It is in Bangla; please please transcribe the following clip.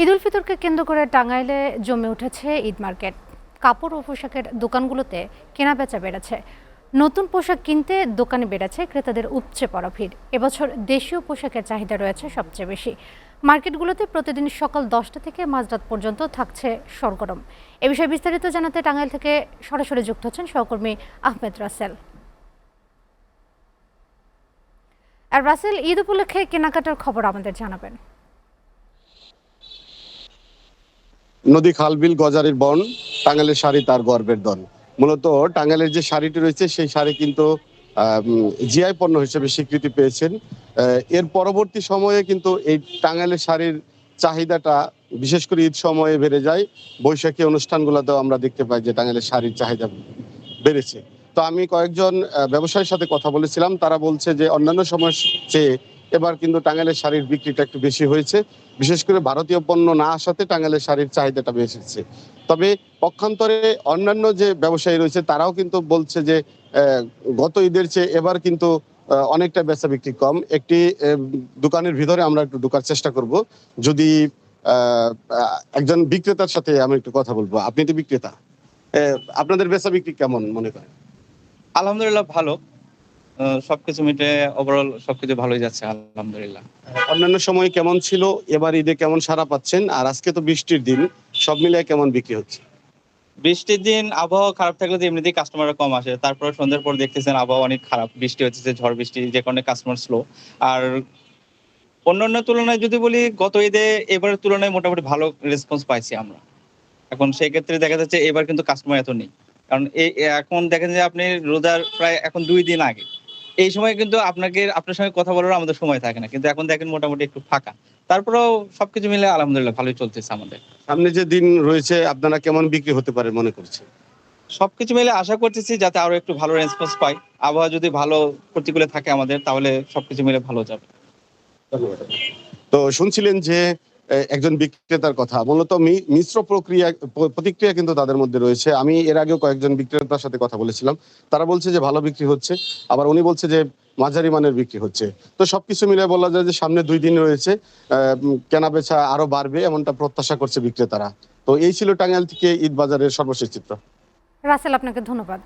ঈদ উল ফিতরকে কেন্দ্র করে টাঙ্গাইলে জমে উঠেছে ঈদ মার্কেট। কাপড় ও পোশাকের দোকানগুলোতে কেনাবেচা বেড়েছে। নতুন পোশাক কিনতে দোকানে বেড়েছে ক্রেতাদের উপচে পড়া ভিড়। এবছর দেশীয় পোশাকের চাহিদা রয়েছে সবচেয়ে বেশি। মার্কেটগুলোতে প্রতিদিন সকাল 10টা থেকে মাঝরাত পর্যন্ত থাকছে সরগরম। এ বিষয়ে বিস্তারিত জানাতে টাঙ্গাইল থেকে সরাসরি যুক্ত হচ্ছেন সহকর্মী আহমেদ রাসেল। আর রাসেল, ঈদ উপলক্ষে কেনাকাটার খবর আমাদের জানাবেন। নদী খালবিল গজারির বন, টাঙ্গাইলের শাড়ি তার গর্বের ধন। মূলত টাঙ্গাইলের যে শাড়িটি রয়েছে সেই শাড়ি কিন্তু জিআই পণ্য হিসেবে স্বীকৃতি পেয়েছেন। এর পরবর্তী সময়ে কিন্তু এই টাঙ্গাইলের শাড়ির চাহিদাটা বিশেষ করে ঈদ সময়ে বেড়ে যায়। বৈশাখী অনুষ্ঠানগুলোতেও আমরা দেখতে পাই যে টাঙ্গাইলের শাড়ির চাহিদা বেড়েছে। তো আমি কয়েকজন ব্যবসায়ীর সাথে কথা বলেছিলাম, তারা বলছে যে অন্যান্য সময়ের চেয়ে এবার কিন্তু টাঙ্গাইলের শাড়ির বিক্রিটা একটু বেশি হয়েছে। বিশেষ করে ভারতীয় পণ্য না আসাতে টাঙ্গাইলের শাড়ির চাহিদাটা বেশি হচ্ছে। তবে পক্ষান্তরে অন্যান্য যে ব্যবসায়ী রয়েছে তারাও কিন্তু বলছে যে গত ঈদের চেয়ে এবার কিন্তু অনেকটা বেচা বিক্রি কম। একটি দোকানের ভিতরে আমরা একটু ঢোকার চেষ্টা করব। যদি একজন বিক্রেতার সাথে আমি একটু কথা বলবো। আপনি তো বিক্রেতা, আপনাদের বেচা বিক্রি কেমন মনে করেন? আলহামদুলিল্লাহ ভালো। সবকিছু মিলে ওভারঅল সবকিছু ভালোই যাচ্ছে আলহামদুলিল্লাহ। অন্যান্য সময় কেমন ছিল, এবার ঈদে কেমন সাড়া পাচ্ছেন, আর আজকে তো বৃষ্টির দিন, সব মিলিয়ে কেমন বিক্রি হচ্ছে? বৃষ্টির দিন আবহাওয়া খারাপ থাকলে তো এমনিতেই কাস্টমাররা কম আসে। তারপর সন্ধ্যার পর দেখতেছেন আবহাওয়া অনেক খারাপ, বৃষ্টি হচ্ছে, ঝড় বৃষ্টি, যে কারণে কাস্টমার স্লো। আর অন্যান্য তুলনায় যদি বলি, গত ঈদে এবারের তুলনায় মোটামুটি ভালো রেসপন্স পাইছি আমরা। এখন সেই ক্ষেত্রে দেখা যাচ্ছে এবার কিন্তু কাস্টমার এত নেই। কারণ এখন দেখেন যে আপনি রোজার প্রায় এখন 2 দিন আগে এই সময় কিন্তু আপনার সঙ্গে কথা বলার আমাদের সময় থাকে না, কিন্তু এখন দেখেন মোটামুটি একটু ফাঁকা। তারপরেও সবকিছু মিলে আলহামদুলিল্লাহ ভালোই চলতেছে আমাদের। সামনে যে দিন রয়েছে আপনারা কেমন বিক্রি হতে পারে মনে করছেন? সবকিছু মিলে আশা করতেছি যাতে আরো একটু ভালো রেসপন্স পাই। আবহাওয়া যদি ভালো প্রতিকূলে থাকে আমাদের, তাহলে সবকিছু মিলে ভালো যাবে। তো শুনছিলেন যে একজন বিক্রেতার কথা, মূলত মিশ্র প্রতিক্রিয়া কিন্তু তাদের মধ্যে রয়েছে। আমি এর আগেও কয়েকজন বিক্রেতার সাথে কথা বলেছিলাম, তারা বলছে যে ভালো বিক্রি হচ্ছে, আবার উনি বলছে যে মাঝারি মানের বিক্রি হচ্ছে। তো সবকিছু মিলে বলা যায় যে সামনে 2 দিন রয়েছে, কেনা বেচা আরো বাড়বে এমনটা প্রত্যাশা করছে বিক্রেতারা। তো এই ছিল টাঙ্গাইল থেকে ঈদ বাজারের সর্বশেষ চিত্র। রাসেল, আপনাকে ধন্যবাদ।